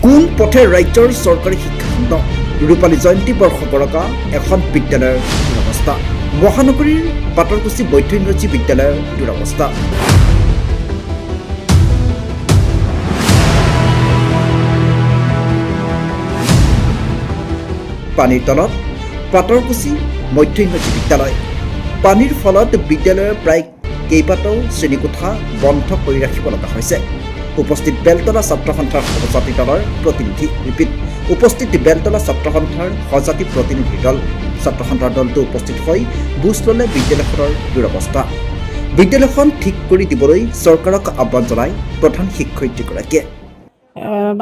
কোন পথে ৰাজ্যৰ চৰকাৰী শিক্ষাখণ্ড ৰূপালী জয়ন্তী বৰ্ষ বৰকা এখন বিদ্যালয়ৰ দুৰৱস্থা মহানগৰীৰ পাটৰকুছি বৈদ্য ইংৰাজী বিদ্যালয়ৰ দুৰৱস্থা পানীৰ তলত পাটৰকুছি মধ্য ইংৰাজী বিদ্যালয় পানীৰ ফলত বিদ্যালয়ৰ প্ৰায় কেইবাটাও শ্ৰেণীকোঠা বন্ধ কৰি ৰাখিব লগা হৈছে উপস্থিত বেলতলা ছাত্ৰ সন্থাৰ সহযাত্ৰী দলৰ প্ৰতিনিধি উপস্থিত বেলতলা ছাত্ৰ সন্থাৰ সহযাত্ৰী প্ৰতিনিধি দল ছাত্ৰ সন্থাৰ দলটো উপস্থিত হৈ বুজ ল'লে বিদ্যালয়খনৰ দুৰৱস্থা বিদ্যালয়খন ঠিক কৰি দিবলৈ চৰকাৰক আহ্বান জনাই প্ৰধান শিক্ষয়িত্ৰীগৰাকীয়ে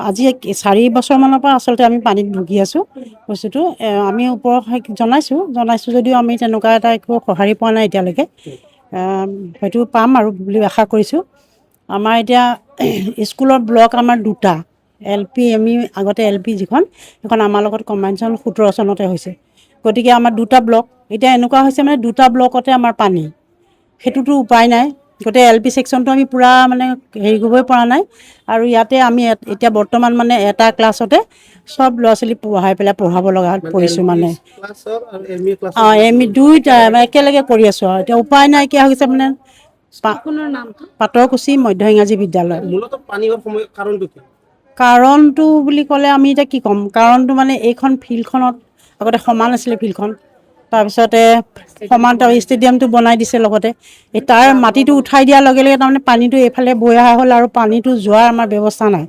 আজি 4 বছৰমানৰ পৰা আচলতে আমি পানীত ভুগি আছোঁ বস্তুটো আমি ওপৰত জনাইছোঁ যদিও আমি তেনেকুৱা এটা একো সঁহাৰি পোৱা নাই এতিয়ালৈকে হয়তো পাম আৰু বুলি আশা কৰিছোঁ আমাৰ এতিয়া স্কুলৰ ব্লক আমাৰ দুটা LP ME আগতে LP যিখন সেইখন আমাৰ লগত কম্বাইনশ্যন 17 চনতে হৈছে গতিকে আমাৰ দুটা ব্লক এতিয়া এনেকুৱা হৈছে মানে দুটা ব্লকতে আমাৰ পানী সেইটোতো উপায় নাই গোটেই LP সেকশ্যনটো আমি পুৰা মানে হেৰি কৰিবই পৰা নাই আৰু ইয়াতে আমি এতিয়া বৰ্তমান মানে এটা ক্লাছতে সব ল'ৰা ছোৱালী পঢ়াব লগা পৰিছোঁ মানে ME দুইটা একেলগে কৰি আছোঁ আৰু এতিয়া উপায় নাইকিয়া হৈছে মানে পাটৰকুছি মধ্য ইংৰাজী বিদ্যালয় কাৰণটো বুলি ক'লে আমি এতিয়া কি ক'ম কাৰণটো মানে এইখন ফিল্ডখনত আগতে সমান আছিলে ফিল্ডখন তাৰপিছতে সমান ষ্টেডিয়ামটো বনাই দিছে লগতে তাৰ মাটিটো উঠাই দিয়াৰ লগে লগে তাৰমানে পানীটো এইফালে বৈ অহা হ'ল আৰু পানীটো যোৱাৰ আমাৰ ব্যৱস্থা নাই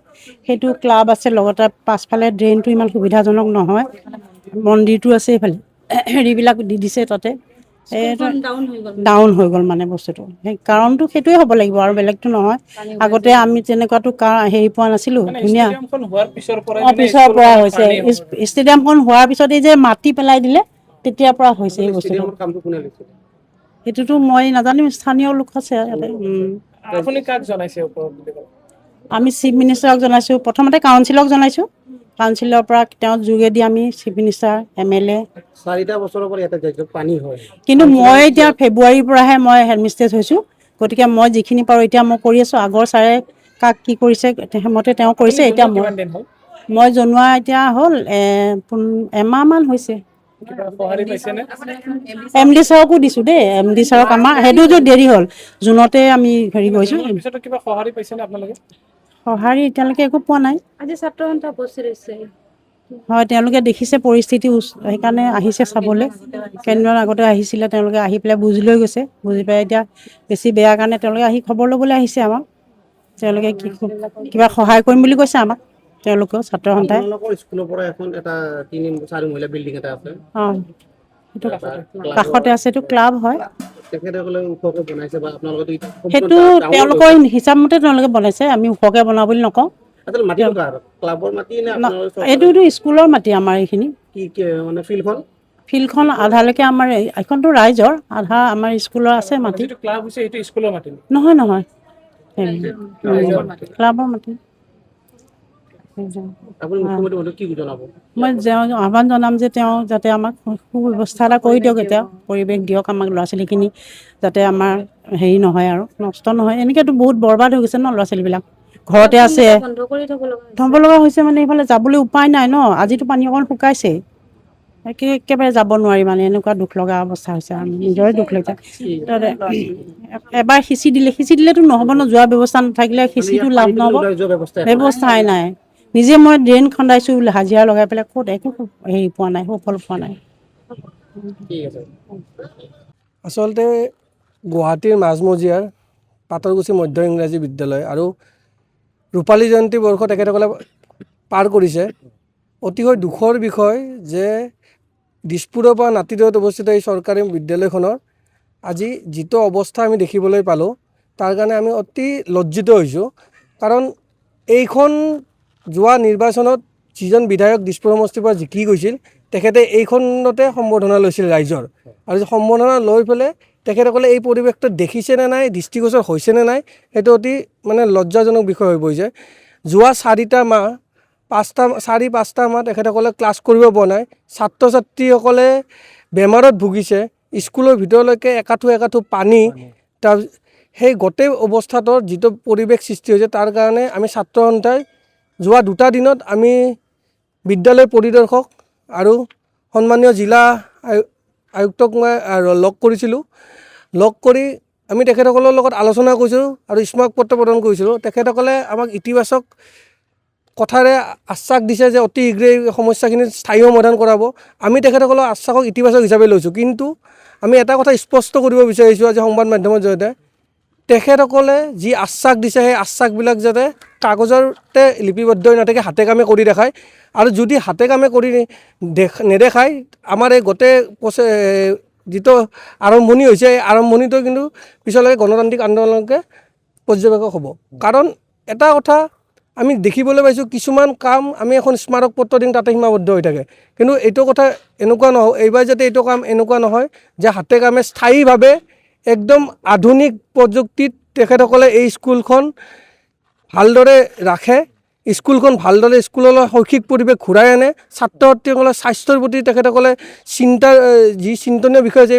সেইটো ক্লাব আছে লগতে পাছফালে ড্ৰেইনটো ইমান সুবিধাজনক নহয় মন্দিৰটো আছে এইফালে হেৰিবিলাক দি দিছে তাতে ডাউন হৈ গ'ল মানে বস্তুটো সেই কাৰণটো সেইটোৱে হ'ব লাগিব আৰু বেলেগটো নহয় আগতে আমি তেনেকুৱাতো হেৰি পোৱা নাছিলোঁ ধুনীয়া পিছৰ পৰা হৈছে ষ্টেডিয়ামখন হোৱাৰ পিছতে যে মাটি পেলাই দিলে তেতিয়াৰ পৰা হৈছে এই বস্তুটো সেইটোতো মই নাজানিম স্থানীয় লোক আছে আপুনি কাক জনাইছে আমি চিফ মিনিষ্টাৰক জনাইছোঁ প্ৰথমতে কাউন্সিলক জনাইছোঁ কাউন্সিলৰ পৰা তেওঁৰ যোগেদি আমি চিফ মিনিষ্টাৰ MLA 4টা বছৰৰ পৰা ইয়াতে পানী হয় কিন্তু মই এতিয়া ফেব্ৰুৱাৰীৰ পৰাহে মই হেডমিষ্ট্ৰেছ হৈছোঁ গতিকে মই যিখিনি পাৰোঁ এতিয়া মই কৰি আছোঁ আগৰ ছাৰে কাক কি কৰিছে সেইমতে তেওঁ কৰিছে এতিয়া মই জনোৱা এতিয়া হ'ল এমাহমান হৈছে MD ছাৰকো দিছোঁ দেই MD ছাৰক আমাৰ সেইটোতো দেৰি হ'ল জুনতে আমি হেৰি কৰিছোঁ সঁহাৰি এতিয়ালৈকে একো পোৱা নাই আজি ছাত্ৰ সন্থা উপস্থিত হৈছে হয় তেওঁলোকে দেখিছে পৰিস্থিতি সেইকাৰণে আহিছে চাবলৈ কেইদিনমান আগতে আহিছিলে তেওঁলোকে আহি পেলাই বুজি লৈ গৈছে বুজি পাই এতিয়া বেছি বেয়া কাৰণে তেওঁলোকে আহি খবৰ ল'বলৈ আহিছে আমাক তেওঁলোকে কিবা সহায় কৰিম বুলি কৈছে আমাক তেওঁলোকেও ছাত্ৰ সন্থাই স্কুলৰ পৰা এখন এটা 3-4 মহলীয়া বিল্ডিং এটা আছে সেইটো কাষতে আছে এইটো ক্লাব হয় সেইটো তেওঁলোকৰ হিচাপ মতে তেওঁলোকে বনাইছে আমি ওখকৈ বনাওঁ বুলি নকওঁ এইটোতো স্কুলৰ মাটি আমাৰ এইখিনি ফিল্ডখন আধালৈকে আমাৰ এইখনতো ৰাইজৰ আধা আমাৰ স্কুলৰ আছে মাটি নহয় ক্লাবৰ মাটি মই আহ্বান জনাম যে তেওঁ যাতে আমাক সুব্যৱস্থা এটা কৰি দিয়ক এতিয়া পৰিৱেশ দিয়ক আমাক ল'ৰা ছোৱালীখিনি যাতে আমাৰ হেৰি নহয় আৰু নষ্ট নহয় এনেকৈতো বহুত বৰবাদ হৈ গৈছে ন ল'ৰা ছোৱালীবিলাক ঘৰতে আছে থ'ব লগা হৈছে মানে এইফালে যাবলৈ উপায় নাই ন আজিতো পানী অকণ শুকাইছে একেবাৰে যাব নোৱাৰি মানে এনেকুৱা দুখ লগা অৱস্থা হৈছে আমি নিজৰে দুখ লাগিছে এবাৰ সিঁচি দিলেতো নহ'ব ন যোৱা ব্যৱস্থা নাথাকিলে সিঁচিটো লাভ নহ'ব ব্যৱস্থাই নাই নিজে মই ড্ৰেইন খন্দাইছোঁ হাজিৰা লগাই পেলাই ক'ত একো হেৰি পোৱা নাই সুফল পোৱা নাই আচলতে গুৱাহাটীৰ মাজমজিয়াৰ পাটৰকুছি মধ্য ইংৰাজী বিদ্যালয় আৰু ৰূপালী জয়ন্তী বৰ্ষ তেখেতসকলে পাৰ কৰিছে অতিশয় দুখৰ বিষয় যে দিছপুৰৰ পৰা নাতিদৈত অৱস্থিত এই চৰকাৰী বিদ্যালয়খনৰ আজি যিটো অৱস্থা আমি দেখিবলৈ পালোঁ তাৰ কাৰণে আমি অতি লজ্জিত হৈছোঁ কাৰণ এইখন যোৱা নিৰ্বাচনত যিজন বিধায়ক দিছপুৰ সমষ্টিৰ পৰা জিকি গৈছিল তেখেতে এইখনতে সম্বৰ্ধনা লৈছিল ৰাইজৰ আৰু সম্বৰ্ধনা লৈ পেলাই তেখেতসকলে এই পৰিৱেশটো দেখিছেনে নাই দৃষ্টিগোচৰ হৈছেনে নাই সেইটো অতি মানে লজ্জাজনক বিষয় হৈ পৰিছে যোৱা 4 মাহ 4-5টা মাহ তেখেতসকলে ক্লাছ কৰিব পৰা নাই ছাত্ৰ ছাত্ৰীসকলে বেমাৰত ভুগিছে স্কুলৰ ভিতৰলৈকে একাঠু পানী তাৰ সেই গোটেই অৱস্থাটোৰ যিটো পৰিৱেশ সৃষ্টি হৈছে তাৰ কাৰণে আমি ছাত্ৰ সন্থাই যোৱা 2টা দিনত আমি বিদ্যালয় পৰিদৰ্শক আৰু সন্মানীয় জিলা আয়ুক্তক মই লগ কৰিছিলোঁ। লগ কৰি আমি তেখেতসকলৰ লগত আলোচনা কৰিছোঁ আৰু স্মাৰক পত্ৰ প্ৰদান কৰিছিলোঁ। তেখেতসকলে আমাক ইতিবাচক কথাৰে আশ্বাস দিছে যে অতি শীঘ্ৰে এই সমস্যাখিনি স্থায়ী সমাধান কৰাব। আমি তেখেতসকলৰ আশ্বাসক ইতিবাচক হিচাপে লৈছোঁ, কিন্তু আমি এটা কথা স্পষ্ট কৰিব বিচাৰিছোঁ আজি সংবাদ মাধ্যমৰ জৰিয়তে, তেখেতসকলে যি আশ্বাস দিছে সেই আশ্বাসবিলাক যাতে কাগজতে লিপিবদ্ধ হৈ নাথাকে, হাতে কামে কৰি দেখায়। আৰু যদি হাতে কামে কৰি নেদেখায়, আমাৰ এই গোটেই যিটো আৰম্ভণি হৈছে এই আৰম্ভণিটো কিন্তু পিছলৈকে গণতান্ত্ৰিক আন্দোলনকে পৰ্যবেক্ষক হ'ব। কাৰণ এটা কথা আমি দেখিবলৈ পাইছোঁ, কিছুমান কাম আমি এখন স্মাৰক পত্ৰ দিম তাতে সীমাবদ্ধ হৈ থাকে, কিন্তু এইটো কথা এনেকুৱা নহয়। এইবাৰ যাতে এইটো কাম এনেকুৱা নহয় যে হাতে কামে স্থায়ীভাৱে একদম আধুনিক প্ৰযুক্তিত তেখেতসকলে এই স্কুলখন ভালদৰে ৰাখে, স্কুলখন ভালদৰে স্কুললৈ শৈক্ষিক পৰিৱেশ ঘূৰাই আনে, ছাত্ৰ ছাত্ৰীসকলৰ স্বাস্থ্যৰ প্ৰতি তেখেতসকলে যি চিন্তনীয় বিষয় আছে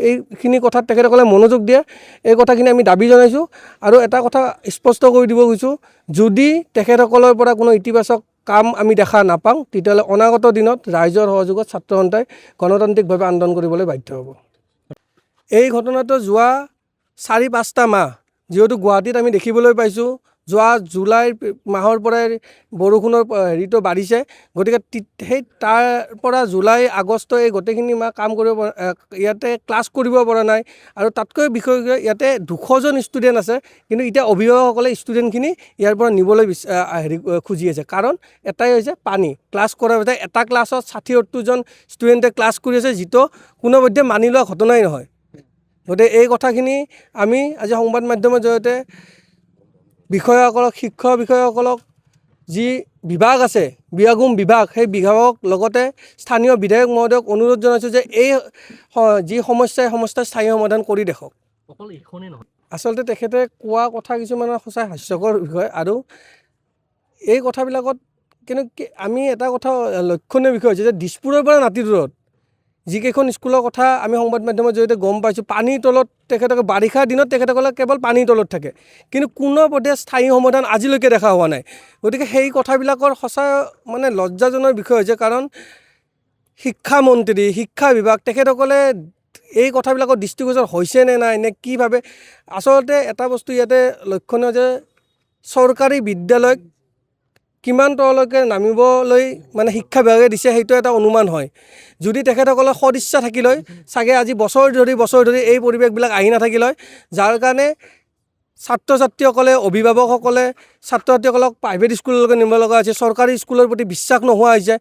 এইখিনি কথাত তেখেতসকলে মনোযোগ দিয়ে। এই কথাখিনি আমি দাবী জনাইছোঁ। আৰু এটা কথা স্পষ্ট কৰি দিব খুজিছোঁ, যদি তেখেতসকলৰ পৰা কোনো ইতিবাচক কাম আমি দেখা নাপাওঁ, তেতিয়াহ'লে অনাগত দিনত ৰাইজৰ সহযোগত ছাত্ৰ সন্থাই গণতান্ত্ৰিকভাৱে আন্দোলন কৰিবলৈ বাধ্য হ'ব। এই ঘটনাটো যোৱা 4-5টা মাহ যিহেতু গুৱাহাটীত আমি দেখিবলৈ পাইছোঁ, যোৱা জুলাই মাহৰ পৰাই বৰষুণৰ হেৰিটো বাঢ়িছে, গতিকে সেই তাৰ পৰা জুলাই আগষ্ট এই গোটেইখিনি মাহ কাম কৰিব ইয়াতে ক্লাছ কৰিব পৰা নাই। আৰু তাতকৈ বিষয় ইয়াতে 200জন ষ্টুডেণ্ট আছে, কিন্তু এতিয়া অভিভাৱকসকলে ষ্টুডেণ্টখিনি ইয়াৰ পৰা নিবলৈ খুজি আছে। কাৰণ এটাই হৈছে পানী। ক্লাছ কৰাৰ পিছত এটা ক্লাছত 60-70জন ষ্টুডেণ্টে ক্লাছ কৰি আছে, যিটো কোনোপধ্যে মানি লোৱা ঘটনাই নহয়। গতিকে এই কথাখিনি আমি আজি সংবাদ মাধ্যমৰ জৰিয়তে বিষয়াসকলক, শিক্ষক বিষয়াসকলক, যি বিভাগ আছে বিয়াগুম বিভাগ, সেই বিভাগক লগতে স্থানীয় বিধায়ক মহোদয়ক অনুৰোধ জনাইছোঁ যে এই যি সমস্যা স্থায়ী সমাধান কৰি দেখক। অকল এইখনেই নহয়, আচলতে তেখেতে কোৱা কথা কিছুমানৰ সঁচাই হাস্যকৰ বিষয়। আৰু এই কথাবিলাকত কিন্তু আমি এটা কথা লক্ষণীয় বিষয় হৈছে যে দিছপুৰৰ পৰা নাতিদূৰত যিকেইখন স্কুলৰ কথা আমি সংবাদ মাধ্যমৰ জৰিয়তে গম পাইছোঁ, পানীৰ তলত তেখেতসকলে বাৰিষাৰ দিনত তেখেতসকলে কেৱল পানীৰ তলত থাকে, কিন্তু কোনোপধ্যে স্থায়ী সমাধান আজিলৈকে দেখা হোৱা নাই। গতিকে সেই কথাবিলাকৰ সঁচাই মানে লজ্জাজনক বিষয় হৈছে। কাৰণ শিক্ষামন্ত্ৰী, শিক্ষা বিভাগ তেখেতসকলে এই কথাবিলাকৰ দৃষ্টিগোচৰ হৈছে নে নাই, নে কি ভাবে। আচলতে এটা বস্তু ইয়াতে লক্ষণীয় যে চৰকাৰী বিদ্যালয়ক কিমান তললৈকে নামিবলৈ মানে শিক্ষা বিভাগে দিছে সেইটো এটা অনুমান হয়। যদি তেখেতসকলৰ সদিচ্ছা থাকিল হয়, চাগে আজি বছৰ ধৰি এই পৰিৱেশবিলাক আহি নাথাকিল হয়, যাৰ কাৰণে ছাত্ৰ ছাত্ৰীসকলে, অভিভাৱকসকলে ছাত্ৰ ছাত্ৰীসকলক প্ৰাইভেট স্কুললৈকে নিব লগা হৈছে। চৰকাৰী স্কুলৰ প্ৰতি বিশ্বাস নোহোৱা হৈছে।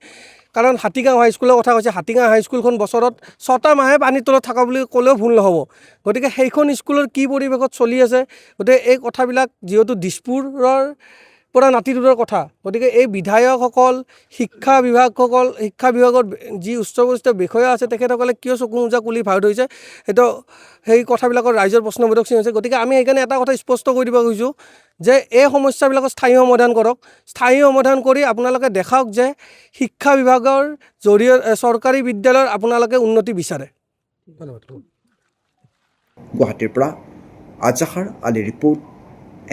কাৰণ হাতীগাঁও হাইস্কুলৰ কথা কৈছে, হাতীগাঁও হাইস্কুলখন বছৰত 6টা মাহে পানীৰ তলত থকা বুলি ক'লেও ভুল নহ'ব। গতিকে সেইখন স্কুলৰ কি পৰিৱেশত চলি আছে, গতিকে এই কথাবিলাক যিহেতু দিছপুৰৰ পৰা নাতিদূৰৰ কথা, গতিকে এই বিধায়কসকল, শিক্ষা বিভাগৰ যি উচ্চপদস্থ বিষয়া আছে তেখেতসকলে কিয় চকু মোজা খুলি ভাও ধৰিছে, সেইটো সেই কথাবিলাকৰ ৰাইজৰ প্ৰশ্নবোধক চিন হৈছে। গতিকে আমি সেইকাৰণে এটা কথা স্পষ্ট কৰি দিব খুজিছোঁ যে এই সমস্যাবিলাকৰ স্থায়ী সমাধান কৰক। স্থায়ী সমাধান কৰি আপোনালোকে দেখাওক যে শিক্ষা বিভাগৰ জৰিয়তে চৰকাৰী বিদ্যালয়ৰ আপোনালোকে উন্নতি বিচাৰে। গুৱাহাটীৰ পৰা আজাহাৰ আলী ৰিপৰ্ট,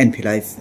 NV Live।